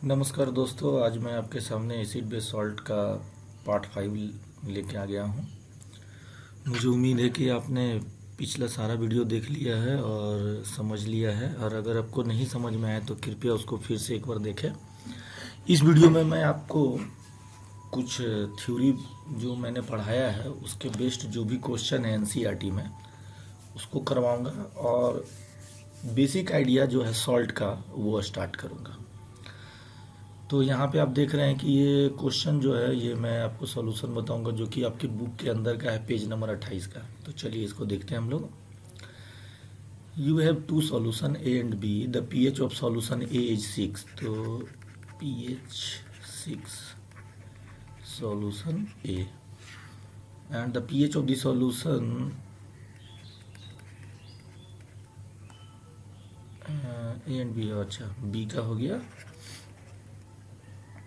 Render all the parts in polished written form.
नमस्कार दोस्तों, आज मैं आपके सामने एसिड बेस सॉल्ट का पार्ट 5 लेके आ गया हूँ। मुझे उम्मीद है कि आपने पिछला सारा वीडियो देख लिया है और समझ लिया है, और अगर आपको नहीं समझ में आया तो कृपया उसको फिर से एक बार देखें। इस वीडियो में मैं आपको कुछ थ्योरी जो मैंने पढ़ाया है उसके बेस्ड जो भी क्वेश्चन है एनसीईआरटी में उसको करवाऊँगा, और बेसिक आइडिया जो है सॉल्ट का वो स्टार्ट करूँगा। तो यहाँ पे आप देख रहे हैं कि ये क्वेश्चन जो है ये मैं आपको सॉल्यूशन बताऊंगा, जो कि आपकी बुक के अंदर का है, पेज नंबर 28 का। तो चलिए इसको देखते हैं हम लोग। You have two solution A and B, the pH of solution A is 6। तो pH 6 solution A and the pH of the solution A and B. अच्छा, बी का हो गया।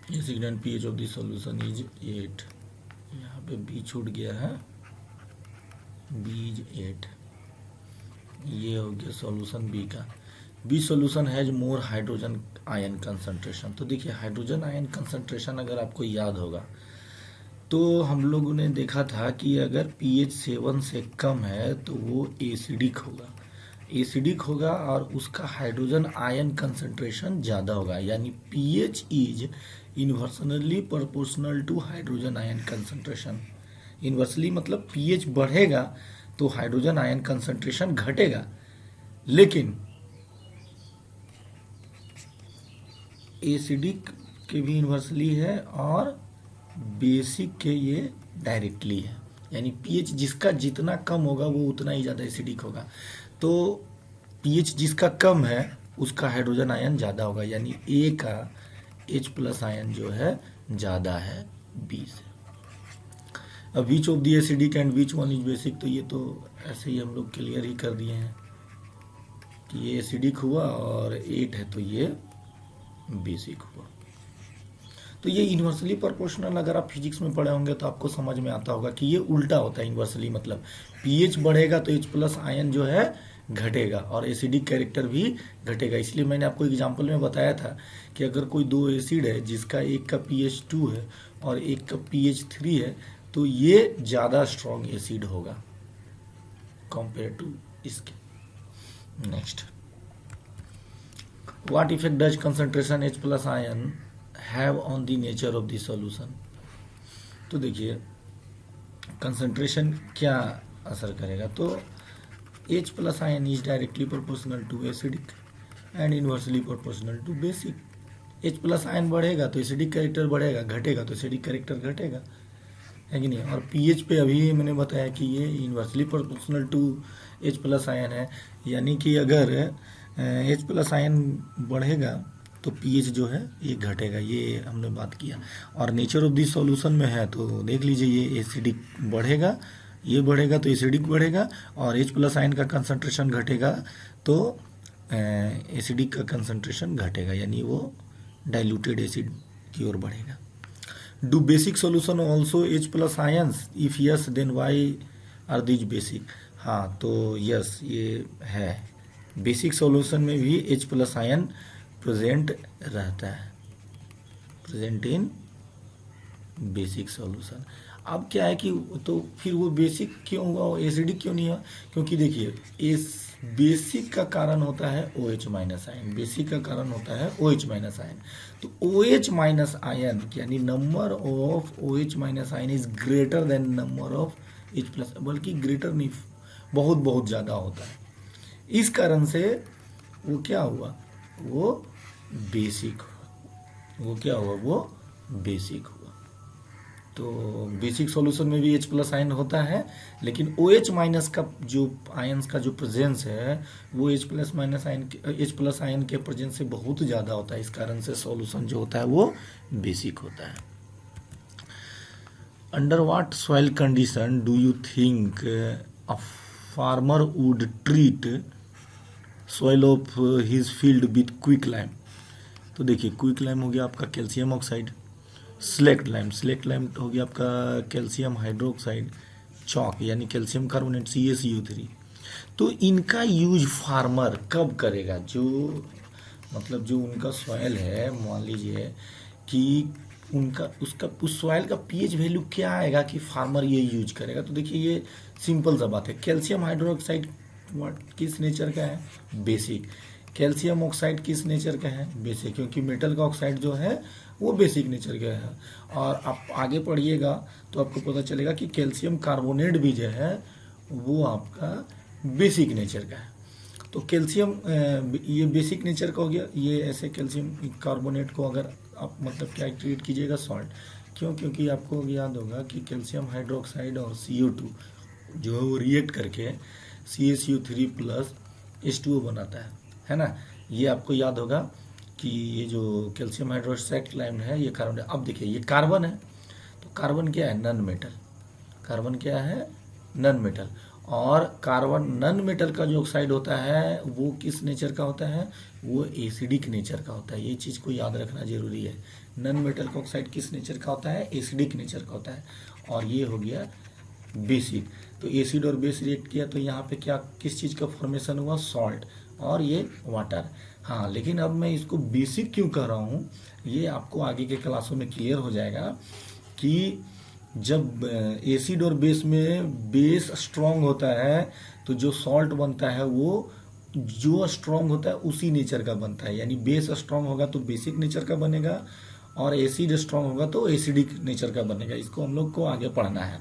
Acid and pH of the solution is 8। यहाँ पे B छूट गया है, बी इज 8। ये हो गया सॉल्यूशन बी का। B solution has more hydrogen ion concentration. तो देखिए, हाइड्रोजन आयन कंसंट्रेशन अगर आपको याद होगा तो हम लोगों ने देखा था कि अगर पीएच 7 से कम है तो वो एसिडिक होगा। एसिडिक होगा और उसका हाइड्रोजन आयन कंसंट्रेशन ज़्यादा होगा, यानी pH is inversely proportional to hydrogen ion concentration. Inversely मतलब पीएच बढ़ेगा तो हाइड्रोजन आयन कंसंट्रेशन घटेगा, लेकिन एसिडिक के भी इन्वर्सली है और बेसिक के ये डायरेक्टली है, यानी पीएच जिसका जितना कम होगा वो उतना ही ज़्यादा एसिडिक होगा। तो पीएच जिसका कम है उसका हाइड्रोजन आयन ज़्यादा होगा, यानी ए का H प्लस आयन जो है ज़्यादा है बी से। अब which of the acidic and which one is basic, तो ये तो ऐसे ही हम लोग क्लियर ही कर दिए हैं कि ये एसिडिक हुआ और 8 है तो ये बेसिक हुआ। तो ये इन्वर्सली प्रोपोर्शनल अगर आप फिजिक्स में पढ़े होंगे तो आपको समझ में आता होगा कि ये उल्टा होता है। इन्वर्सली मतलब पीएच बढ़ेगा तो H प्लस आयन जो है घटेगा और एसिडिक कैरेक्टर भी घटेगा। इसलिए मैंने आपको एग्जांपल में बताया था कि अगर कोई दो एसिड है जिसका एक का पीएच 2 है और एक का पीएच 3 है तो ये ज़्यादा स्ट्रॉन्ग एसिड होगा कंपेयर टू इसके। Next, what effect does concentration H plus ion have on the nature of the solution. तो देखिए, कंसंट्रेशन क्या असर करेगा, तो H plus ion is directly proportional to acidic and inversely proportional to basic. H plus ion बढ़ेगा तो acidic character बढ़ेगा, घटेगा तो एसिडिक कैरेक्टर घटेगा, है कि नहीं। और पीएच पे अभी मैंने बताया कि ये inversely proportional to H plus ion है, यानी कि अगर H प्लस आयन बढ़ेगा तो पीएच जो है ये घटेगा, ये हमने बात किया। और नेचर ऑफ दिस सॉल्यूशन में है तो देख लीजिए, ये एसिडिक बढ़ेगा, ये बढ़ेगा तो एसिडिक बढ़ेगा, और H प्लस आयन का कंसंट्रेशन घटेगा तो एसिडिक का कंसंट्रेशन घटेगा, यानी वो डाइल्यूटेड एसिड की ओर बढ़ेगा। Do basic solution also H plus ions, if yes then why are these basic. हाँ, तो यस ये है, बेसिक सॉल्यूशन में भी H प्लस आयन प्रेजेंट रहता है, प्रेजेंट इन बेसिक सॉल्यूशन। अब क्या है कि तो फिर वो बेसिक क्यों हुआ, एसिडिक क्यों नहीं हुआ, क्योंकि देखिए इस बेसिक का कारण होता है OH माइनस आयन, बेसिक का कारण होता है OH माइनस आयन। तो OH माइनस आयन यानी number of OH minus ion is greater than number of H plus, बल्कि ग्रेटर नहीं, बहुत बहुत ज़्यादा होता है। इस कारण से वो क्या हुआ, वो बेसिक हुआ। वो क्या हुआ, वो बेसिक हुआ। तो बेसिक सॉल्यूशन में भी H प्लस आयन होता है, लेकिन OH माइनस का जो आयन्स का जो प्रेजेंस है वो H प्लस आयन के प्रेजेंस से बहुत ज़्यादा होता है। इस कारण से सॉल्यूशन जो होता है वो बेसिक होता है। Under what soil condition do you think a farmer would treat soil of his field with quick lime. तो देखिए, क्विक लाइम हो गया आपका कैल्शियम ऑक्साइड, स्लेक्ट लाइम हो गया आपका कैल्शियम हाइड्रोक्साइड, चौक यानी कैल्शियम कार्बोनेट CaCO3। तो इनका यूज फार्मर कब करेगा, जो मतलब जो उनका सॉइल है, मान लीजिए कि उनका उसका उस सॉइल का पीएच वैल्यू क्या आएगा कि फार्मर ये यूज करेगा। तो देखिए ये सिंपल सा बात है। कैल्शियम हाइड्रोक्साइड किस नेचर का है? बेसिक। कैल्शियम ऑक्साइड किस नेचर का है? बेसिक, क्योंकि मेटल का ऑक्साइड जो है वो बेसिक नेचर का है। और आप आगे पढ़िएगा तो आपको पता चलेगा कि कैल्शियम कार्बोनेट भी जो है वो आपका बेसिक नेचर का है। तो कैल्शियम ये बेसिक नेचर का हो गया। ये ऐसे कैल्शियम कार्बोनेट को अगर आप मतलब क्या ट्रीट कीजिएगा? सॉल्ट। क्यों? क्योंकि आपको याद होगा कि कैल्शियम हाइड्रोक्साइड और CO2 जो है वो रिएक्ट करके CaCO3 प्लस H2O बनाता है ना। ये आपको याद होगा कि ये जो कैल्शियम हाइड्रोक्साइड लाइम है ये कार्बन है। अब देखिए ये कार्बन है, तो कार्बन क्या है? Non metal. कार्बन क्या है? Non metal. और कार्बन नन मेटल का जो ऑक्साइड होता है वो किस नेचर का होता है? वो एसिडिक नेचर का होता है। ये चीज़ को याद रखना जरूरी है। नन मेटल का ऑक्साइड किस नेचर का होता है? एसिडिक नेचर का होता है। और ये हो गया बेसिक। तो एसिड और बेस रिएक्ट किया तो यहाँ पे क्या किस चीज़ का फॉर्मेशन हुआ? सॉल्ट। और ये वाटर। हाँ, लेकिन अब मैं इसको बेसिक क्यों कह रहा हूँ ये आपको आगे के क्लासों में क्लियर हो जाएगा कि जब एसिड और बेस में बेस स्ट्रांग होता है तो जो सॉल्ट बनता है वो जो स्ट्रांग होता है उसी नेचर का बनता है। यानी बेस स्ट्रांग होगा तो बेसिक नेचर का बनेगा और एसिड स्ट्रांग होगा तो एसिडिक नेचर का बनेगा। इसको हम लोग को आगे पढ़ना है।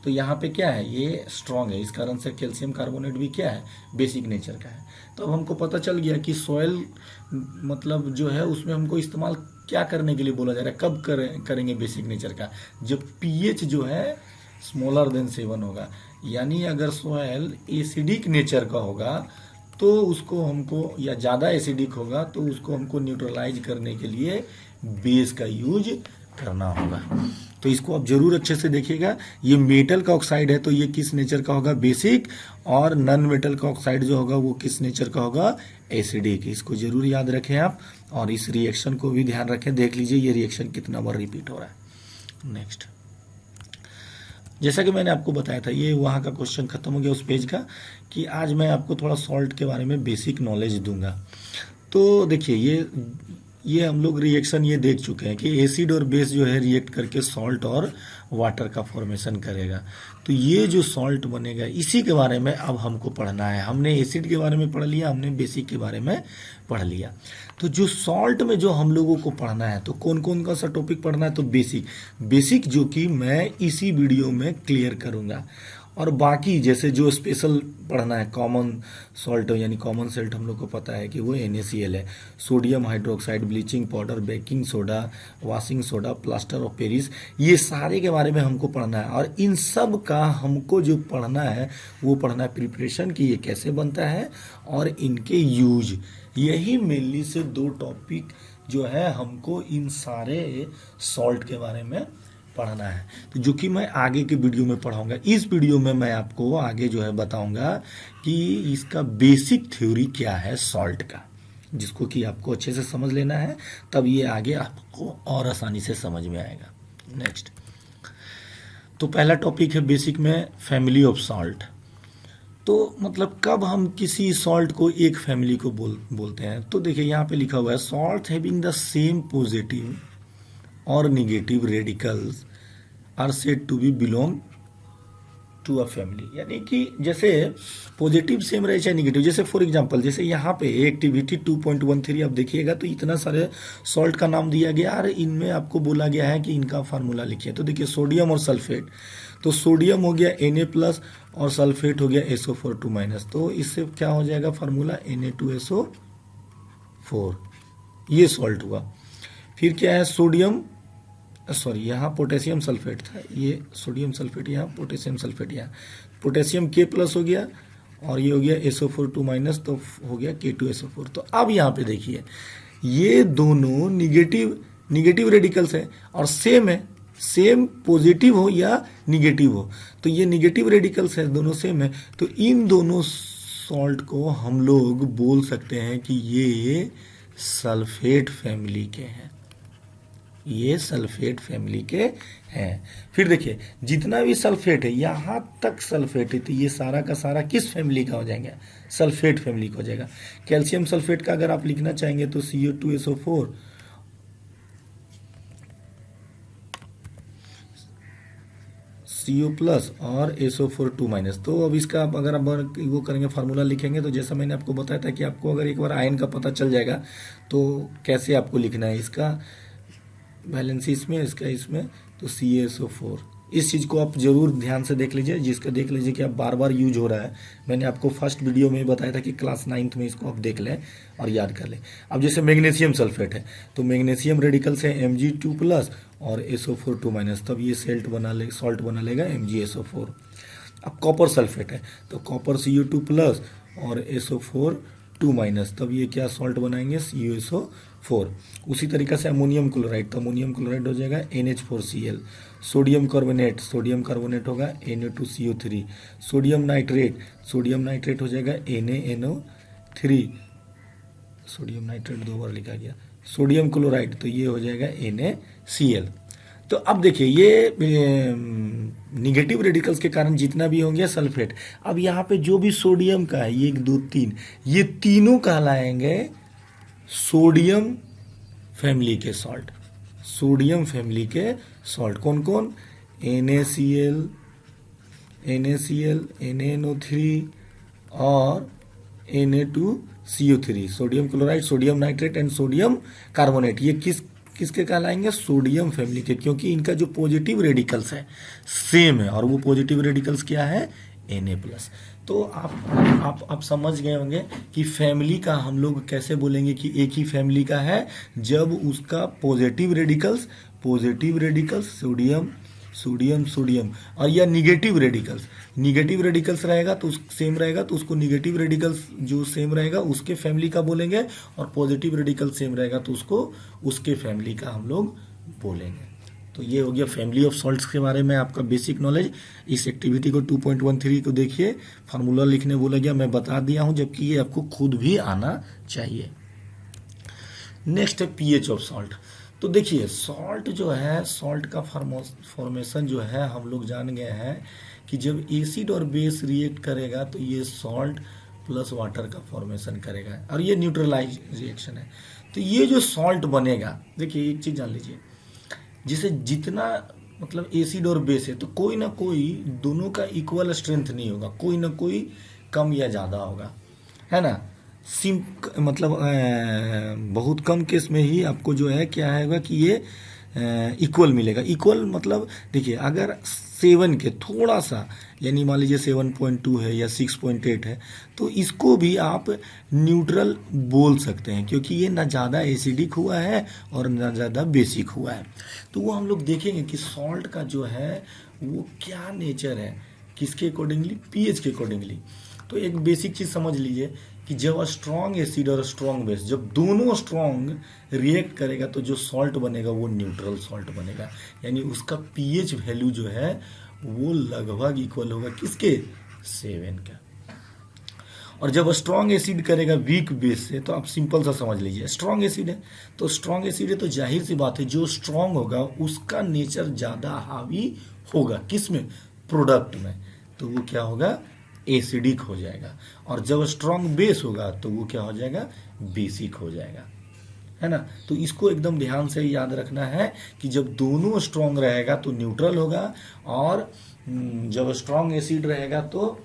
तो यहाँ पे क्या है? ये स्ट्रांग है, इस कारण से कैल्शियम कार्बोनेट भी क्या है? बेसिक नेचर का है। तो अब हमको पता चल गया कि सॉइल मतलब जो है उसमें हमको इस्तेमाल क्या करने के लिए बोला जा रहा है, कब करेंगे बेसिक नेचर का? जब पीएच जो है स्मॉलर देन 7 होगा। यानी अगर सॉइल एसिडिक नेचर का होगा तो उसको हमको, या ज़्यादा एसिडिक होगा तो उसको हमको न्यूट्रलाइज करने के लिए बेस का यूज करना होगा। तो इसको आप जरूर अच्छे से देखिएगा। ये मेटल का ऑक्साइड है तो ये किस नेचर का होगा? बेसिक। और नन मेटल का ऑक्साइड जो होगा वो किस नेचर का होगा? एसिडिक। इसको जरूर याद रखें आप और इस रिएक्शन को भी ध्यान रखें। देख लीजिए ये रिएक्शन कितना बार रिपीट हो रहा है। नेक्स्ट, जैसा कि मैंने आपको बताया था ये वहाँ का क्वेश्चन खत्म हो गया उस पेज का कि आज मैं आपको थोड़ा सॉल्ट के बारे में बेसिक नॉलेज दूंगा। तो देखिए ये हम लोग रिएक्शन ये देख चुके हैं कि एसिड और बेस जो है रिएक्ट करके सॉल्ट और वाटर का फॉर्मेशन करेगा। तो ये जो सॉल्ट बनेगा इसी के बारे में अब हमको पढ़ना है। हमने एसिड के बारे में पढ़ लिया, हमने बेसिक के बारे में पढ़ लिया। तो जो सॉल्ट में जो हम लोगों को पढ़ना है तो कौन कौन का सा टॉपिक पढ़ना है? तो बेसिक जो कि मैं इसी वीडियो में क्लियर करूँगा। और बाकी जैसे जो स्पेशल पढ़ना है कॉमन सॉल्ट यानी कॉमन सॉल्ट हम लोग को पता है कि वो NaCl है। Sodium hydroxide, bleaching powder, baking soda, washing soda, plaster of Paris, ये सारे के बारे में हमको पढ़ना है। और इन सब का हमको जो पढ़ना है वो पढ़ना है प्रिपरेशन कि ये कैसे बनता है और इनके यूज। यही मेनली से 2 टॉपिक जो है हमको इन सारे सॉल्ट के बारे में पढ़ना है। तो जो कि मैं आगे के वीडियो में पढ़ाऊंगा। इस वीडियो में मैं आपको आगे जो है बताऊंगा कि इसका बेसिक थ्योरी क्या है सॉल्ट का, जिसको कि आपको अच्छे से समझ लेना है, तब ये आगे आपको और आसानी से समझ में आएगा। नेक्स्ट, तो पहला टॉपिक है बेसिक में फैमिली ऑफ सॉल्ट। तो मतलब कब हम किसी सॉल्ट को एक फैमिली को बोलते हैं? तो देखिए यहाँ पे लिखा हुआ है salt having the same positive और negative radicals are said to be belong to a family. यानी कि जैसे पॉजिटिव सेम रहे चाहे निगेटिव, जैसे फॉर एग्जांपल जैसे यहाँ पे एक्टिविटी 2.13 आप देखिएगा तो इतना सारे सॉल्ट का नाम दिया गया और इनमें आपको बोला गया है कि इनका फार्मूला लिखिए। तो देखिए सोडियम और सल्फेट, तो सोडियम हो गया Na+ और सल्फेट हो गया SO4 2-। तो इससे क्या हो जाएगा फार्मूला? Na2SO4। ये सॉल्ट हुआ। फिर क्या है? सोडियम सॉरी यहाँ पोटेशियम सल्फेट था, ये सोडियम सल्फेट, यहाँ पोटेशियम सल्फेट, यहाँ पोटेशियम K+ हो गया और ये हो गया SO4 2-, तो हो गया K2SO4। तो अब यहाँ पे देखिए ये दोनों निगेटिव रेडिकल्स है और सेम है, सेम पॉजिटिव हो या निगेटिव हो, तो ये निगेटिव रेडिकल्स है, दोनों सेम है। तो इन दोनों सॉल्ट को हम लोग बोल सकते हैं कि ये सल्फेट फैमिली के हैं। ये सल्फेट फैमिली के हैं। फिर देखिए जितना भी सल्फेट है, यहाँ तक सल्फेट है, तो ये सारा का सारा किस फैमिली का हो जाएगा? सल्फेट फैमिली का हो जाएगा। कैल्शियम सल्फेट का अगर आप लिखना चाहेंगे तो CO2SO4 CO+ और SO4 2-। तो अब इसका अगर आप वो करेंगे फार्मूला लिखेंगे, तो जैसा मैंने आपको बताया था कि आपको अगर एक बार आयन का पता चल जाएगा तो कैसे आपको लिखना है, इसका बैलेंसी इसमें, इसका इसमें, तो CaSO4। इस चीज़ को आप जरूर ध्यान से देख लीजिए, जिसका देख लीजिए कि आप बार बार यूज हो रहा है। मैंने आपको फर्स्ट वीडियो में बताया था कि क्लास 9th में इसको आप देख लें और याद कर लें। अब जैसे मैग्नीशियम सल्फेट है, तो मैग्नीशियम रेडिकल से Mg2+ और SO4 2-, तब ये सॉल्ट बना लेगा MgSO4। अब कॉपर सल्फेट है, तो कॉपर CO2+ और SO4 2-, तब ये क्या सॉल्ट बनाएंगे? CuSO4। उसी तरीके से अमोनियम क्लोराइड, तो अमोनियम क्लोराइड हो जाएगा NH4Cl। सोडियम कार्बोनेट होगा Na2CO3। सोडियम नाइट्रेट हो जाएगा NaNO3। सोडियम नाइट्रेट 2 बार लिखा गया। सोडियम क्लोराइड, तो ये हो जाएगा NaCl। तो अब देखिए ये निगेटिव रेडिकल्स के कारण जितना भी होंगे सल्फेट, अब यहाँ पे जो भी सोडियम का है, 1 2 3, ये तीनों कहलाएंगे सोडियम फैमिली के सॉल्ट। सोडियम फैमिली के सॉल्ट कौन कौन? NaCl, NaNO3 और Na2CO3। Sodium chloride, sodium nitrate and sodium carbonate, ये किसके कहलाएंगे? सोडियम फैमिली के, क्योंकि इनका जो पॉजिटिव रेडिकल्स है सेम है, और वो पॉजिटिव रेडिकल्स क्या है? Na+। तो आप समझ गए होंगे कि फैमिली का हम लोग कैसे बोलेंगे कि एक ही फैमिली का है, जब उसका पॉजिटिव रेडिकल्स सोडियम और या निगेटिव रेडिकल्स रहेगा तो सेम रहेगा, तो उसको निगेटिव रेडिकल्स जो सेम रहेगा उसके फैमिली का बोलेंगे, और पॉजिटिव रेडिकल सेम रहेगा तो उसको उसके फैमिली का हम लोग बोलेंगे। तो ये हो गया फैमिली ऑफ सॉल्ट्स के बारे में आपका बेसिक नॉलेज। इस एक्टिविटी को 2.13 को देखिए, फार्मूला लिखने बोला गया, मैं बता दिया हूं, जबकि ये आपको खुद भी आना चाहिए। नेक्स्ट है पीएच ऑफ सॉल्ट। तो देखिए सॉल्ट जो है, सॉल्ट का फॉर्मेशन जो है हम लोग जान गए हैं कि जब एसिड और बेस रिएक्ट करेगा तो ये सॉल्ट प्लस वाटर का फॉर्मेशन करेगा, और ये न्यूट्रलाइज रिएक्शन है। तो ये जो सॉल्ट बनेगा, देखिए एक चीज जान लीजिए, जिसे जितना मतलब एसिड और बेस है, तो कोई ना कोई दोनों का इक्वल स्ट्रेंथ नहीं होगा, कोई ना कोई कम या ज़्यादा होगा, है ना। मतलब बहुत कम केस में ही आपको जो है क्या होगा कि ये इक्वल मिलेगा। इक्वल मतलब देखिए अगर 7 के थोड़ा सा, यानी मान लीजिए 7.2 है या 6.8 है, तो इसको भी आप न्यूट्रल बोल सकते हैं, क्योंकि ये ना ज़्यादा एसिडिक हुआ है और ना ज़्यादा बेसिक हुआ है। तो वो हम लोग देखेंगे कि सॉल्ट का जो है वो क्या नेचर है, किसके अकॉर्डिंगली? पीएच के अकॉर्डिंगली। तो एक बेसिक चीज़ समझ लीजिए कि जब स्ट्रॉन्ग एसिड और स्ट्रॉन्ग बेस, जब दोनों स्ट्रॉन्ग रिएक्ट करेगा तो जो सॉल्ट बनेगा वो न्यूट्रल सॉल्ट बनेगा, यानी उसका पीएच वैल्यू जो है वो लगभग इक्वल होगा किसके? 7 का। और जब स्ट्रॉन्ग एसिड करेगा वीक बेस से, तो आप सिंपल सा समझ लीजिए, स्ट्रॉन्ग एसिड है तो स्ट्रॉन्ग एसिड है तो जाहिर सी बात है जो स्ट्रॉन्ग होगा उसका नेचर ज़्यादा हावी होगा, किस में? प्रोडक्ट में, तो वो क्या होगा? एसिडिक हो जाएगा। और जब स्ट्रॉन्ग बेस होगा तो वो क्या हो जाएगा? बेसिक हो जाएगा, है ना। तो इसको एकदम ध्यान से याद रखना है कि जब दोनों स्ट्रॉन्ग रहेगा तो न्यूट्रल होगा, और जब स्ट्रॉन्ग एसिड रहेगा तो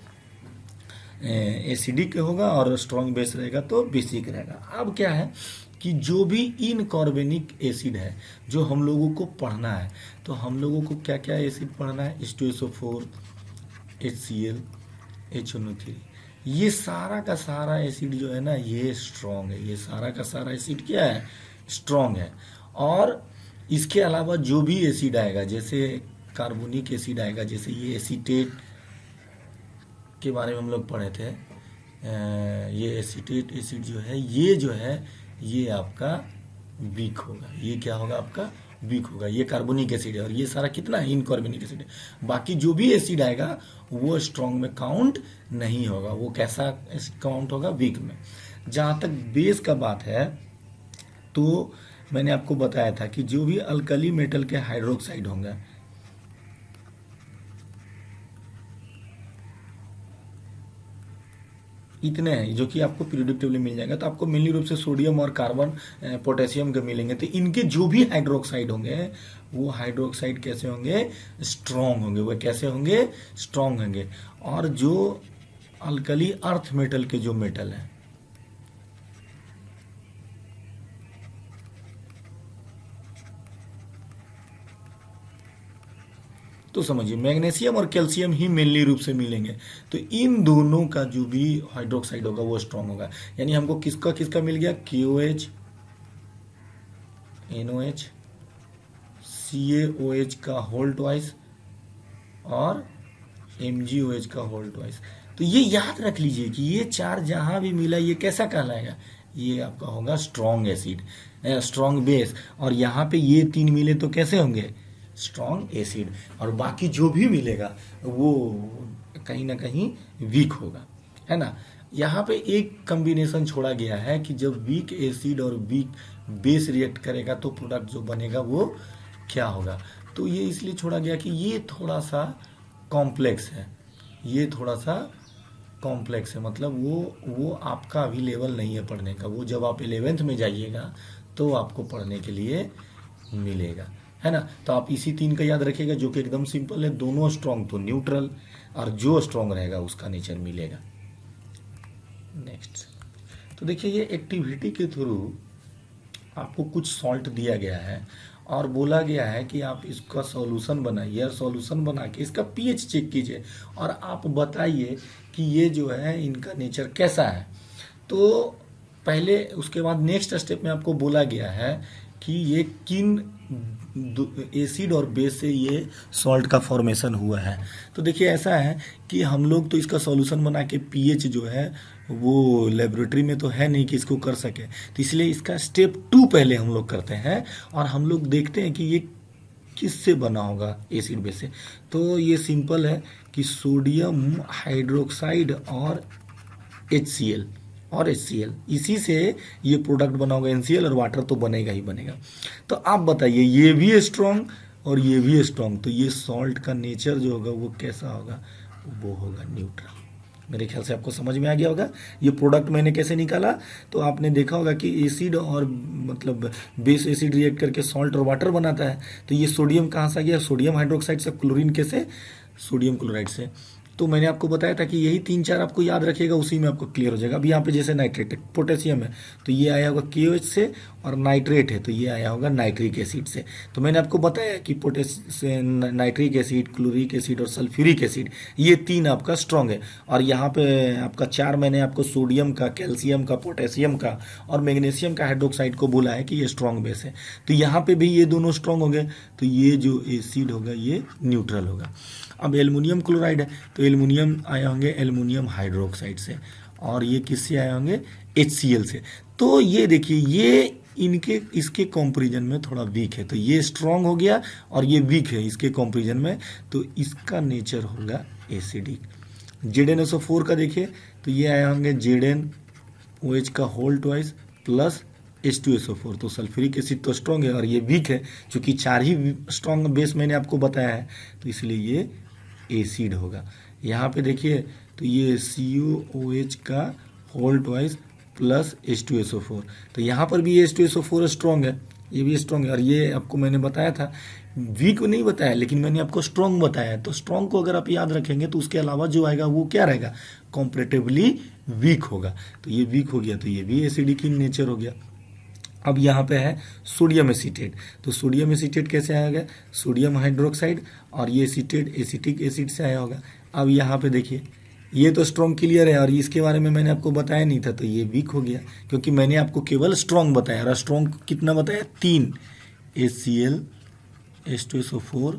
एसिडिक होगा, और स्ट्रॉन्ग बेस रहेगा तो बेसिक रहेगा। अब क्या है कि जो भी इनकार्बोनिक एसिड है जो हम लोगों को पढ़ना है, तो हम लोगों को क्या क्या एसिड पढ़ना है? H2SO4, HCl, HNO3, ये सारा का सारा एसिड जो है ना ये स्ट्रॉन्ग है, ये सारा का सारा एसिड क्या है? स्ट्रॉन्ग है। और इसके अलावा जो भी एसिड आएगा, जैसे कार्बोनिक एसिड आएगा, जैसे ये एसीटेट के बारे में हम लोग पढ़े थे, ये एसीटेट एसिड जो है ये आपका वीक होगा। ये क्या होगा? आपका वीक होगा। ये कार्बोनिक एसिड है, और ये सारा कितना है? इनकार्बोनिक एसिड है। बाकी जो भी एसिड आएगा वो स्ट्रॉन्ग में काउंट नहीं होगा, वो कैसा काउंट होगा? वीक में। जहाँ तक बेस का बात है, तो मैंने आपको बताया था कि जो भी अल्कली मेटल के हाइड्रोक्साइड होंगे, इतने हैं जो कि आपको पीरियोडिक टेबल में मिल जाएगा। तो आपको मेनली रूप से सोडियम और कार्बन पोटेशियम के मिलेंगे। तो इनके जो भी हाइड्रोक्साइड होंगे वो हाइड्रोक्साइड कैसे होंगे, स्ट्रॉन्ग होंगे। वो कैसे होंगे, स्ट्रॉन्ग होंगे। और जो अल्कली अर्थ मेटल के जो मेटल हैं, तो समझिए मैग्नीशियम और कैल्शियम ही मेनली रूप से मिलेंगे। तो इन दोनों का जो भी हाइड्रोक्साइड होगा वो स्ट्रॉन्ग होगा। यानी हमको किसका किसका मिल गया, KOH, NOH, CaOH का होल ट्वाइस और MgOH का होल ट्वाइस। तो ये याद रख लीजिए कि ये चार जहां भी मिला ये कैसा कहलाएगा, ये आपका होगा स्ट्रॉन्ग एसिड, स्ट्रॉन्ग बेस। और यहाँ पे ये तीन मिले तो कैसे होंगे, स्ट्रॉन्ग एसिड। और बाकी जो भी मिलेगा वो कहीं ना कहीं वीक होगा, है ना। यहाँ पे एक कॉम्बिनेशन छोड़ा गया है कि जब वीक एसिड और वीक बेस रिएक्ट करेगा तो प्रोडक्ट जो बनेगा वो क्या होगा। तो ये इसलिए छोड़ा गया कि ये थोड़ा सा कॉम्प्लेक्स है, ये थोड़ा सा कॉम्प्लेक्स है। मतलब वो आपका अभी लेवल नहीं है पढ़ने का। वो जब आप 11th में जाइएगा तो आपको पढ़ने के लिए मिलेगा, है ना। तो आप इसी तीन का याद रखिएगा जो कि एकदम सिंपल है। दोनों स्ट्रॉन्ग तो न्यूट्रल, और जो स्ट्रॉन्ग रहेगा उसका नेचर मिलेगा। नेक्स्ट, तो देखिए ये एक्टिविटी के थ्रू आपको कुछ सॉल्ट दिया गया है और बोला गया है कि आप इसका सॉल्यूशन बनाइए और सॉल्यूशन बना के इसका पीएच चेक कीजिए और आप बताइए कि ये जो है इनका नेचर कैसा है। तो पहले उसके बाद नेक्स्ट स्टेप में आपको बोला गया है कि ये किन एसिड और बेस से ये सॉल्ट का फॉर्मेशन हुआ है। तो देखिए ऐसा है कि हम लोग तो इसका सॉल्यूशन बना के पीएच जो है वो लेबोरेटरी में तो है नहीं कि इसको कर सके। तो इसलिए इसका स्टेप 2 पहले हम लोग करते हैं और हम लोग देखते हैं कि ये किससे बना होगा, एसिड बेस से। तो ये सिंपल है कि सोडियम हाइड्रोक्साइड और HCl और HCl, इसी से ये प्रोडक्ट बना होगा। NCl और वाटर तो बनेगा ही बनेगा। तो आप बताइए ये भी स्ट्रॉन्ग और ये भी स्ट्रॉन्ग, तो ये सॉल्ट का नेचर जो होगा वो कैसा होगा, वो होगा न्यूट्रल। मेरे ख्याल से आपको समझ में आ गया होगा। ये प्रोडक्ट मैंने कैसे निकाला, तो आपने देखा होगा कि एसिड और मतलब बेस एसिड रिएक्ट करके सॉल्ट और वाटर बनाता है। तो ये सोडियम कहाँ से आ गया, सोडियम हाइड्रोक्साइड से, क्लोरीन कैसे, सोडियम क्लोराइड से। तो मैंने आपको बताया था कि यही 3-4 आपको याद रखिएगा, उसी में आपको क्लियर हो जाएगा। अभी यहाँ पे जैसे नाइट्रेट है, पोटेशियम है, तो ये आया होगा KOH से, और नाइट्रेट है तो ये आया होगा नाइट्रिक एसिड से। तो मैंने आपको बताया कि नाइट्रिक एसिड, क्लोरिक एसिड और सल्फ्यूरिक एसिड, ये 3 आपका स्ट्रॉन्ग है। और यहाँ पे आपका 4 मैंने आपको सोडियम का, कैल्शियम का, पोटेशियम का और मैग्नीशियम का हाइड्रोक्साइड को बोला है कि ये स्ट्रॉन्ग बेस है। तो यहाँ पे भी ये दोनों स्ट्रॉन्ग हो गए, तो ये जो एसिड होगा ये न्यूट्रल होगा। अब एल्युमिनियम क्लोराइड है, तो एल्युमिनियम आए होंगे एल्युमिनियम हाइड्रोक्साइड से, और ये किससे आए होंगे, HCl से। तो ये देखिए ये इनके इसके कंपैरिजन में थोड़ा वीक है, तो ये स्ट्रॉन्ग हो गया और ये वीक है इसके कंपैरिजन में, तो इसका नेचर होगा एसिडिक। ZnSO4 का देखिए, तो ये आए होंगे ZnOH का होल ट्वाइस प्लस H2SO4। तो सल्फ्यूरिक एसिड तो स्ट्रॉन्ग है और ये वीक है, क्योंकि 4 ही स्ट्रॉन्ग बेस मैंने आपको बताया है, तो इसलिए ये एसिड होगा। यहाँ पे देखिए तो ये COOH का होल ट्वाइस प्लस H2SO4, तो यहाँ पर भी H2SO4 स्ट्रॉन्ग है, ये भी स्ट्रॉन्ग है। और ये आपको मैंने बताया था, वीक नहीं बताया लेकिन मैंने आपको स्ट्रॉन्ग बताया। तो स्ट्रॉन्ग को अगर आप याद रखेंगे तो उसके अलावा जो आएगा वो क्या रहेगा, कॉम्परेटिवली वीक होगा। तो ये वीक हो गया तो ये भी एसिडिक इन नेचर हो गया। अब यहाँ पे है सोडियम एसीटेट, तो सोडियम एसीटेट कैसे आएगा, सोडियम हाइड्रोक्साइड, और ये एसीटेट एसिटिक एसिड से आया होगा। अब यहाँ पे देखिए ये तो स्ट्रॉन्ग क्लियर है और इसके बारे में मैंने आपको बताया नहीं था, तो ये वीक हो गया क्योंकि मैंने आपको केवल स्ट्रॉन्ग बताया। और स्ट्रॉन्ग कितना बताया, 3, HCl, H2SO4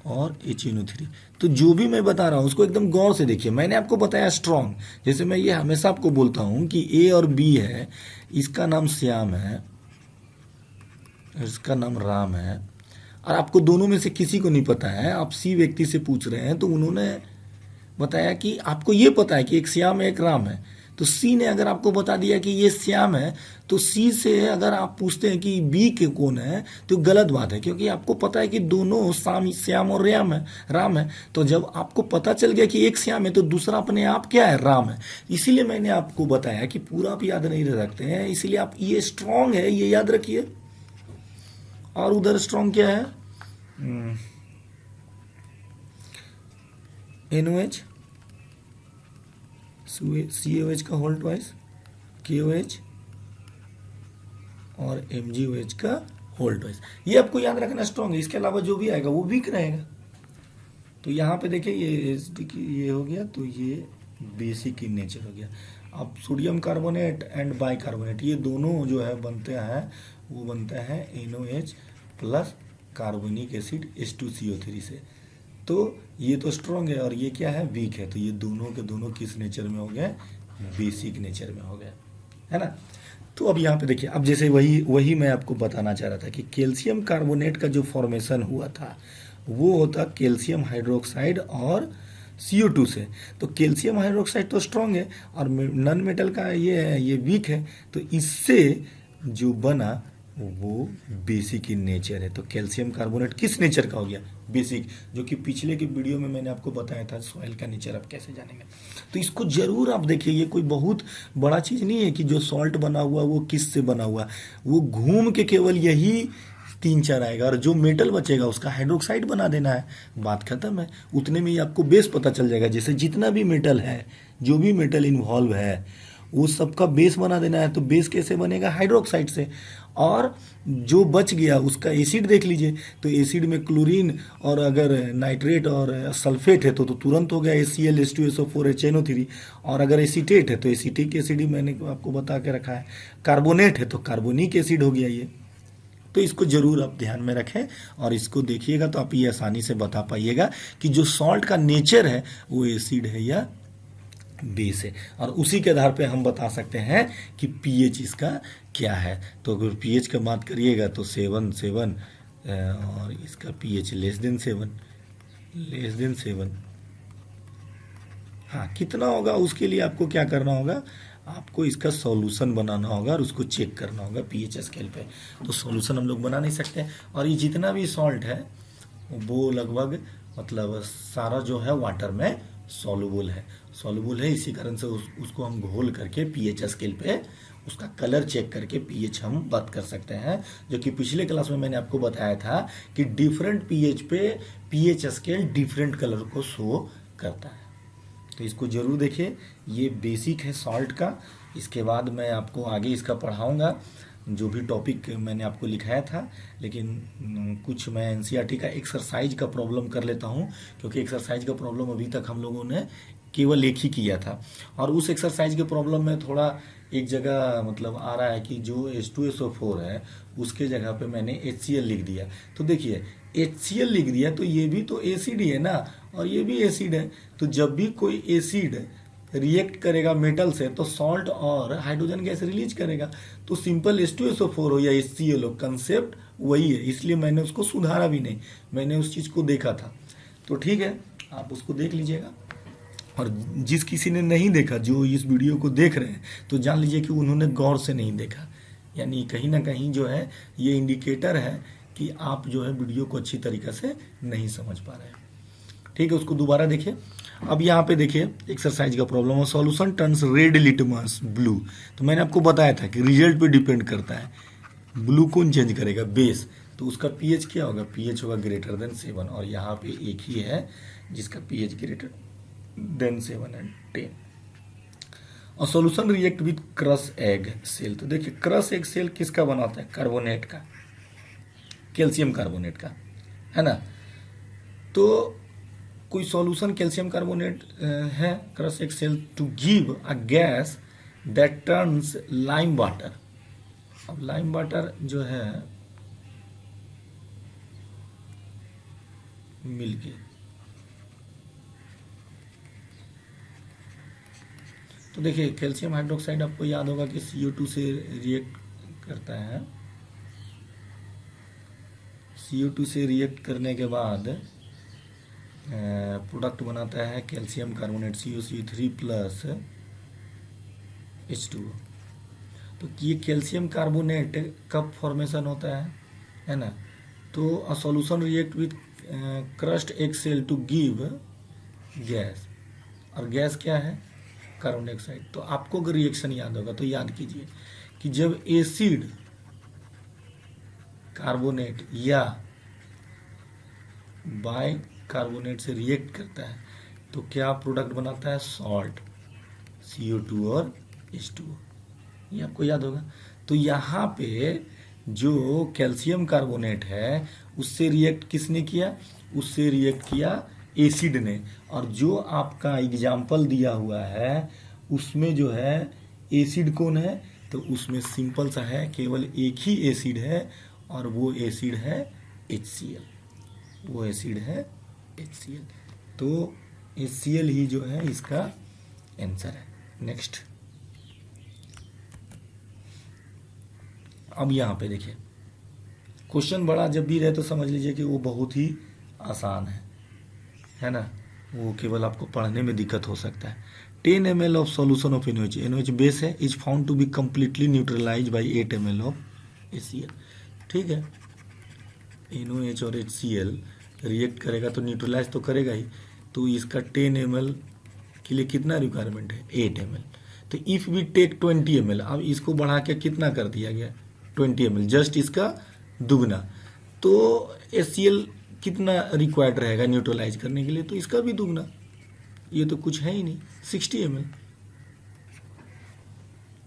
और HNO3। तो जो भी मैं बता रहा हूँ उसको एकदम गौर से देखिए। मैंने आपको बताया स्ट्रॉन्ग, जैसे मैं ये हमेशा आपको बोलता हूँ कि A और B है, इसका नाम श्याम है, इसका नाम राम है, और आपको दोनों में से किसी को नहीं पता है, आप C व्यक्ति से पूछ रहे हैं तो उन्होंने बताया कि आपको ये पता है कि एक श्याम है एक राम है, तो सी ने अगर आपको बता दिया कि ये श्याम है, तो सी से अगर आप पूछते हैं कि बी के कौन है, तो गलत बात है, क्योंकि आपको पता है कि दोनों श्याम और राम है। तो जब आपको पता चल गया कि एक श्याम है तो दूसरा अपने आप क्या है, राम है। इसीलिए मैंने आपको बताया कि पूरा आप याद नहीं रख सकते हैं, इसीलिए आप ये स्ट्रांग है ये याद रखिए। और उधर स्ट्रांग क्या है, NOH, COH का होल ट्वाइस, KOH और MgOH का होल ट्वाइस। ये आपको याद रखना स्ट्रांग है, इसके अलावा जो भी आएगा वो वीक रहेगा। तो यहाँ पे देखिए ये हो गया, तो ये बेसिक इन नेचर हो गया। अब सोडियम कार्बोनेट एंड बाइकार्बोनेट ये दोनों जो है बनते हैं, वो बनता है NOH plus carbonic acid H2CO3 से। तो ये तो स्ट्रॉन्ग है और ये क्या है, वीक है। तो ये दोनों के दोनों किस नेचर में हो गए, बेसिक नेचर में हो गए, है ना। तो अब यहाँ पे देखिए, अब जैसे वही मैं आपको बताना चाह रहा था कि कैल्शियम कार्बोनेट का जो फॉर्मेशन हुआ था वो होता कैल्शियम हाइड्रोक्साइड और CO2 से। तो कैल्शियम हाइड्रोक्साइड तो स्ट्रॉन्ग है और नॉन मेटल का ये है, ये वीक है। तो इससे जो बना वो बेसिक इन नेचर है। तो कैल्शियम कार्बोनेट किस नेचर का हो गया, बेसिक, जो कि पिछले के वीडियो में मैंने आपको बताया था सॉइल का नेचर आप कैसे जानेंगे। तो इसको जरूर आप देखिए, ये कोई बहुत बड़ा चीज़ नहीं है कि जो सॉल्ट बना हुआ वो किस से बना हुआ, वो घूम के केवल यही 3-4 आएगा और जो मेटल बचेगा उसका हाइड्रोक्साइड बना देना है, बात खत्म है। उतने में ही आपको बेस पता चल जाएगा। जैसे जितना भी मेटल है, जो भी मेटल इन्वॉल्व है, वो सबका बेस बना देना है। तो बेस कैसे बनेगा, हाइड्रोक्साइड से। और जो बच गया उसका एसिड देख लीजिए, तो एसिड में क्लोरीन और अगर नाइट्रेट और सल्फेट है तो तुरंत हो गया ACl H2SO4 HNO3। और अगर एसीटेट है तो एसिटिक एसिड ही मैंने आपको बता के रखा है। कार्बोनेट है तो कार्बोनिक एसिड हो गया ये। तो इसको जरूर आप ध्यान में रखें और इसको देखिएगा तो आप ये आसानी से बता पाइएगा कि जो सॉल्ट का नेचर है वो एसिड है या बेस है। और उसी के आधार पे हम बता सकते हैं कि pH इसका क्या है। तो अगर pH का बात करिएगा तो 7 और इसका pH <7 हाँ, कितना होगा उसके लिए आपको क्या करना होगा, आपको इसका सॉल्यूशन बनाना होगा और उसको चेक करना होगा pH स्केल पे। तो सॉल्यूशन हम लोग बना नहीं सकते। और ये जितना भी सॉल्ट है वो लगभग मतलब सारा जो है वाटर में सॉल्युबल है। इसी कारण से उसको हम घोल करके pH स्केल पे उसका कलर चेक करके pH हम बात कर सकते हैं। जो कि पिछले क्लास में मैंने आपको बताया था कि डिफरेंट pH पे pH स्केल डिफरेंट कलर को शो करता है। तो इसको जरूर देखिए, ये बेसिक है सॉल्ट का। इसके बाद मैं आपको आगे इसका पढ़ाऊंगा जो भी टॉपिक मैंने आपको लिखाया था। लेकिन कुछ मैं NCERT का एक्सरसाइज का प्रॉब्लम कर लेता हूँ, क्योंकि एक्सरसाइज का प्रॉब्लम अभी तक हम लोगों ने केवल एक ही किया था। और उस एक्सरसाइज के प्रॉब्लम में थोड़ा एक जगह मतलब आ रहा है कि जो H2SO4 है उसके जगह पे मैंने HCl लिख दिया। तो देखिए HCl लिख दिया तो ये भी तो एसिड ही है ना, और ये भी एसिड है। तो जब भी कोई एसिड रिएक्ट करेगा मेटल से तो सॉल्ट और हाइड्रोजन गैस रिलीज करेगा। तो सिंपल H2SO4 हो या HCl हो, कंसेप्ट वही है। इसलिए मैंने उसको सुधारा भी नहीं, मैंने उस चीज़ को देखा था। तो ठीक है, आप उसको देख लीजिएगा। और जिस किसी ने नहीं देखा, जो इस वीडियो को देख रहे हैं, तो जान लीजिए कि उन्होंने गौर से नहीं देखा। यानी कहीं ना कहीं जो है ये इंडिकेटर है कि आप जो है वीडियो को अच्छी तरीके से नहीं समझ पा रहे हैं। ठीक है, उसको दोबारा देखिए। अब यहाँ पे देखिए एक्सरसाइज का प्रॉब्लम है, solution turns red litmus blue. तो मैंने आपको बताया था कि रिजल्ट पे डिपेंड करता है, ब्लू कौन चेंज करेगा, बेस। तो उसका pH क्या होगा, pH होगा ग्रेटर देन 7। और यहाँ पे एक ही है जिसका pH ग्रेटर देन 7 एंड 10। और solution react with crush egg shell. तो देखिए क्रश एग सेल किसका बनाता है, कार्बोनेट का, कैल्शियम कार्बोनेट का, है ना। तो कोई सॉल्यूशन कैल्शियम कार्बोनेट है crush egg shell to give a gas that turns lime water. अब लाइम वाटर जो है मिलके, तो देखिए कैल्शियम हाइड्रोक्साइड आपको याद होगा कि CO2 से रिएक्ट करता है। CO2 से रिएक्ट करने के बाद प्रोडक्ट बनाता है calcium carbonate CuCl3 plus H2O। तो ये कैल्शियम कार्बोनेट कब फॉर्मेशन होता है ना। तो a solution react with crust egg shell to give gas, और गैस क्या है, कार्बन डाइऑक्साइड। तो आपको अगर रिएक्शन याद होगा तो याद कीजिए कि जब एसिड कार्बोनेट या बाई कार्बोनेट से रिएक्ट करता है तो क्या प्रोडक्ट बनाता है, सॉल्ट, CO2 और H2O। ये आपको याद होगा। तो यहाँ पे जो कैल्शियम कार्बोनेट है उससे रिएक्ट किसने किया, उससे रिएक्ट किया एसिड ने। और जो आपका एग्जाम्पल दिया हुआ है उसमें जो है एसिड कौन है, तो उसमें सिंपल सा है, केवल एक ही एसिड है और वो एसिड है HCl, वो एसिड है HCl। तो HCl ही जो है इसका आंसर है। नेक्स्ट, अब यहाँ पे देखिए क्वेश्चन बड़ा जब भी रहे तो समझ लीजिए कि वो बहुत ही आसान है ना, वो केवल आपको पढ़ने में दिक्कत हो सकता है। 10 ml of solution of NaOH, NaOH base है, is found to be completely neutralize by 8 ml of HCl। ठीक है, NaOH और HCl रिएक्ट करेगा तो न्यूट्रलाइज तो करेगा ही। तो इसका 10 ml के लिए कितना रिक्वायरमेंट है, 8 ml। तो इफ़ वी टेक 20 ml, अब इसको बढ़ा के कितना कर दिया गया, 20 ml, जस्ट इसका दुगना। तो HCl कितना रिक्वायर्ड रहेगा न्यूट्रलाइज करने के लिए, तो इसका भी दुगना। ये तो कुछ है ही नहीं, 60 ml।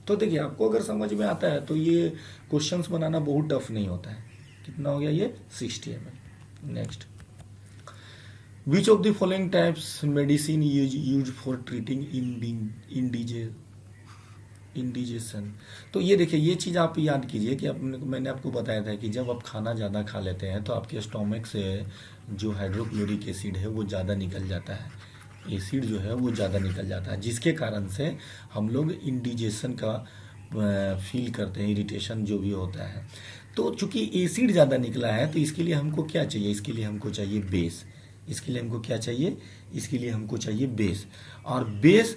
तो देखिए आपको अगर समझ में आता है तो ये क्वेश्चंस बनाना बहुत टफ नहीं होता है। कितना हो गया ये, 60 ml। Next, which of the following types medicine use for treating indigestion. तो ये देखिए ये चीज़ आप याद कीजिए कि मैंने आपको बताया था कि जब आप खाना ज़्यादा खा लेते हैं तो आपके स्टोमक से जो हाइड्रोक्लोरिक एसिड है वो ज़्यादा निकल जाता है, एसिड जो है वो ज़्यादा निकल जाता है, जिसके कारण से हम लोग इंडिजेशन का फील करते हैं, इरिटेशन जो भी होता है। तो चूंकि एसिड ज़्यादा निकला है तो इसके लिए हमको क्या चाहिए, इसके लिए हमको चाहिए बेस। इसके लिए हमको क्या चाहिए, इसके लिए हमको चाहिए बेस। और बेस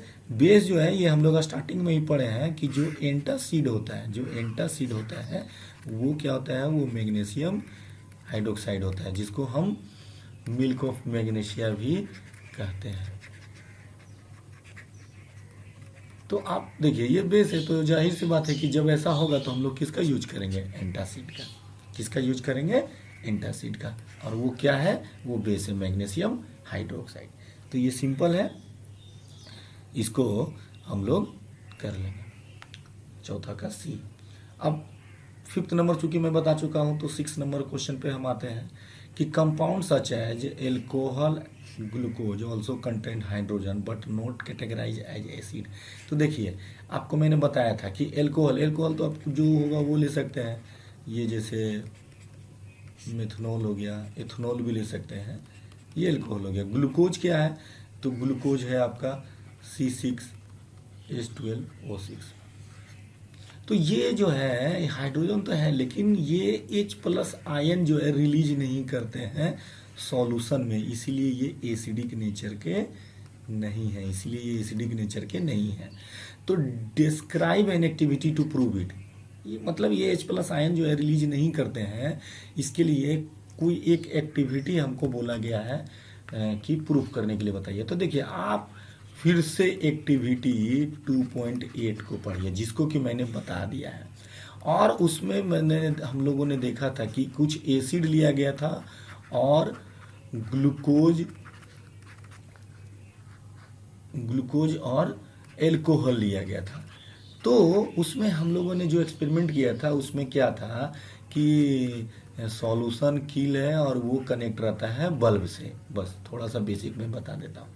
जो है ये हम लोग स्टार्टिंग में ही पढ़े हैं कि जो एंटासिड होता है, जो एंटासिड होता है वो क्या होता है, वो मैग्नीशियम हाइड्रोक्साइड होता है, जिसको हम मिल्क ऑफ मैग्नीशिया भी कहते हैं। तो आप देखिए ये बेस है, तो जाहिर सी बात है कि जब ऐसा होगा तो हम लोग किसका यूज करेंगे, एंटासिड का। किसका यूज करेंगे, एंटासिड का। और वो क्या है, वो बेस है मैग्नीशियम हाइड्रोक्साइड। तो ये सिंपल है, इसको हम लोग कर लेंगे। चौथा का C। अब 5th नंबर चूंकि मैं बता चुका हूं तो 6 नंबर क्वेश्चन पे हम आते हैं कि compound such as alcohol glucose also contain hydrogen but not categorise as acid. तो देखिए आपको मैंने बताया था कि एल्कोहल तो आप जो होगा वो ले सकते हैं, ये जैसे मिथनॉल हो गया, इथेनॉल भी ले सकते हैं, ये एल्कोहल हो गया। ग्लूकोज क्या है, तो ग्लूकोज है आपका C6H12O6। तो ये जो है हाइड्रोजन तो है लेकिन ये H+ आयन जो है रिलीज नहीं करते हैं सॉल्यूशन में, इसीलिए ये एसिडिक नेचर के नहीं है, इसलिए ये एसिडिक नेचर के नहीं है। तो describe an activity to prove it, ये मतलब ये H+ आयन जो है रिलीज नहीं करते हैं, इसके लिए कोई एक एक्टिविटी हमको बोला गया है कि प्रूफ करने के लिए बताइए। तो देखिए आप फिर से एक्टिविटी 2.8 को पढ़िए, जिसको कि मैंने बता दिया है। और उसमें हम लोगों ने देखा था कि कुछ एसिड लिया गया था और ग्लूकोज और एल्कोहल लिया गया था। तो उसमें हम लोगों ने जो एक्सपेरिमेंट किया था उसमें क्या था कि सॉल्यूशन कील है और वो कनेक्ट रहता है बल्ब से। बस थोड़ा सा बेसिक में बता देता हूँ।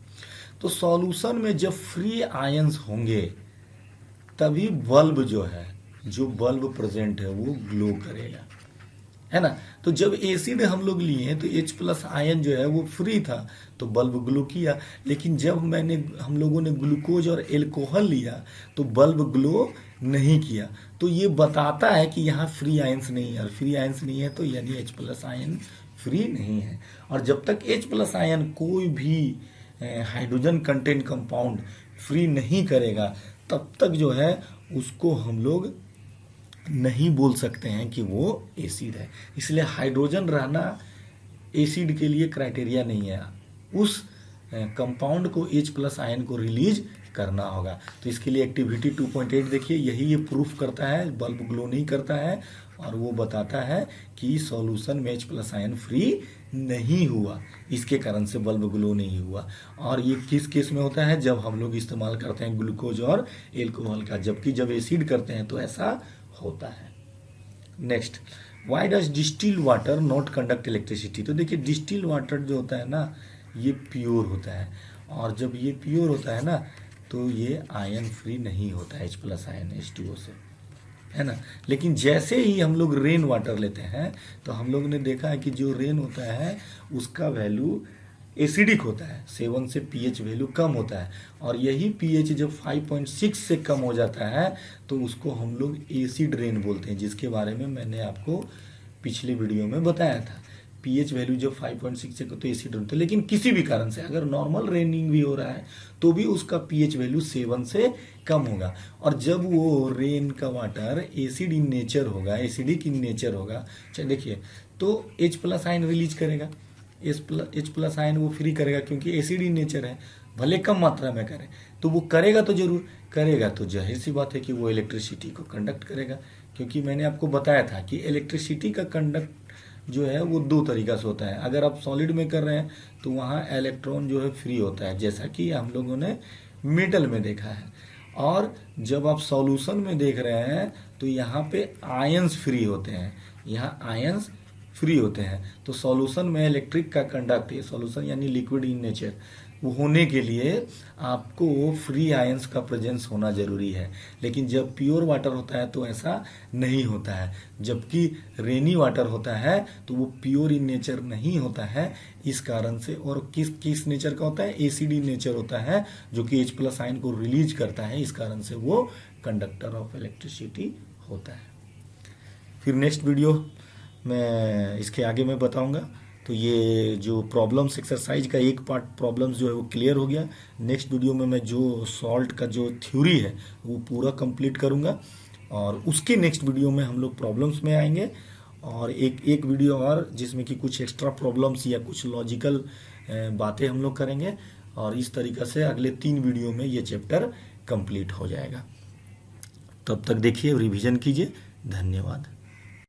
तो सॉल्यूशन में जब फ्री आयंस होंगे तभी बल्ब जो है, जो बल्ब प्रेजेंट है वो ग्लो करेगा, है ना। तो जब एसिड हम लोग लिए तो H+ आयन जो है वो फ्री था तो बल्ब ग्लो किया, लेकिन जब हम लोगों ने ग्लूकोज और एल्कोहल लिया तो बल्ब ग्लो नहीं किया। तो ये बताता है कि यहाँ फ्री आयंस नहीं है, और फ्री आयंस नहीं है तो यानी H+ आयन फ्री नहीं है। और जब तक H+ आयन कोई भी हाइड्रोजन कंटेंट कंपाउंड फ्री नहीं करेगा तब तक जो है उसको हम लोग नहीं बोल सकते हैं कि वो एसिड है। इसलिए हाइड्रोजन रहना एसिड के लिए क्राइटेरिया नहीं है, उस कंपाउंड को H+ आयन को रिलीज करना होगा। तो इसके लिए एक्टिविटी 2.8 देखिए, यही ये प्रूफ करता है, बल्ब ग्लो नहीं करता है और वो बताता है कि सॉल्यूशन में H+ आयन फ्री नहीं हुआ, इसके कारण से बल्ब ग्लो नहीं हुआ। और ये किस केस में होता है, जब हम लोग इस्तेमाल करते हैं ग्लूकोज और एल्कोहल का, जबकि जब एसिड करते हैं तो ऐसा होता है। Next, why does distil water not conduct electricity. तो देखिए डिस्टिल वाटर जो होता है ना ये प्योर होता है, और जब ये प्योर होता है ना तो ये आयन फ्री नहीं होता है H+ आयन H2O से, है ना। लेकिन जैसे ही हम लोग रेन वाटर लेते हैं तो हम लोग ने देखा है कि जो रेन होता है उसका वैल्यू एसिडिक होता है, 7 से pH वैल्यू कम होता है, और यही pH जब 5.6 से कम हो जाता है तो उसको हम लोग एसिड रेन बोलते हैं, जिसके बारे में मैंने आपको पिछली वीडियो में बताया था। pH वैल्यू जब 5.6 से तो एसिड होता है, लेकिन किसी भी कारण से अगर नॉर्मल रेनिंग भी हो रहा है तो भी उसका pH वैल्यू 7 से कम होगा। और जब वो रेन का वाटर एसिड इन नेचर होगा, एसिडिक इन नेचर होगा, चलिए देखिए, तो H+ आयन रिलीज करेगा, H+ आयन वो फ्री करेगा क्योंकि एसिड इन नेचर है, भले कम मात्रा में करे तो वो करेगा, तो जरूर करेगा, तो जाहिर सी बात है कि वो इलेक्ट्रिसिटी को कंडक्ट करेगा। क्योंकि मैंने आपको बताया था कि इलेक्ट्रिसिटी का कंडक्ट जो है वो 2 तरीका से होता है। अगर आप सॉलिड में कर रहे हैं तो वहाँ इलेक्ट्रॉन जो है फ्री होता है, जैसा कि हम लोगों ने मेटल में देखा है, और जब आप सॉल्यूशन में देख रहे हैं तो यहाँ पे आयंस फ्री होते हैं, यहाँ आयंस फ्री होते हैं। तो सॉल्यूशन में इलेक्ट्रिक का कंडक्ट, ये सॉल्यूशन यानी लिक्विड इन नेचर, वो होने के लिए आपको फ्री आयंस का प्रेजेंस होना जरूरी है। लेकिन जब प्योर वाटर होता है तो ऐसा नहीं होता है, जबकि रेनी वाटर होता है तो वो प्योर इन नेचर नहीं होता है, इस कारण से। और किस नेचर का होता है, एसिड इन नेचर होता है, जो कि H+ आयन को रिलीज करता है, इस कारण से वो कंडक्टर ऑफ इलेक्ट्रिसिटी होता है। फिर नेक्स्ट वीडियो मैं इसके आगे मैं बताऊंगा। तो ये जो प्रॉब्लम्स एक्सरसाइज का एक पार्ट प्रॉब्लम्स जो है वो क्लियर हो गया। नेक्स्ट वीडियो में मैं जो सॉल्ट का जो थ्योरी है वो पूरा कंप्लीट करूंगा, और उसके नेक्स्ट वीडियो में हम लोग प्रॉब्लम्स में आएंगे, और एक वीडियो और जिसमें कि कुछ एक्स्ट्रा प्रॉब्लम्स या कुछ लॉजिकल बातें हम लोग करेंगे, और इस तरीक़ा से अगले 3 वीडियो में ये चैप्टर कंप्लीट हो जाएगा। तब तक देखिए, रिवीजन कीजिए। धन्यवाद।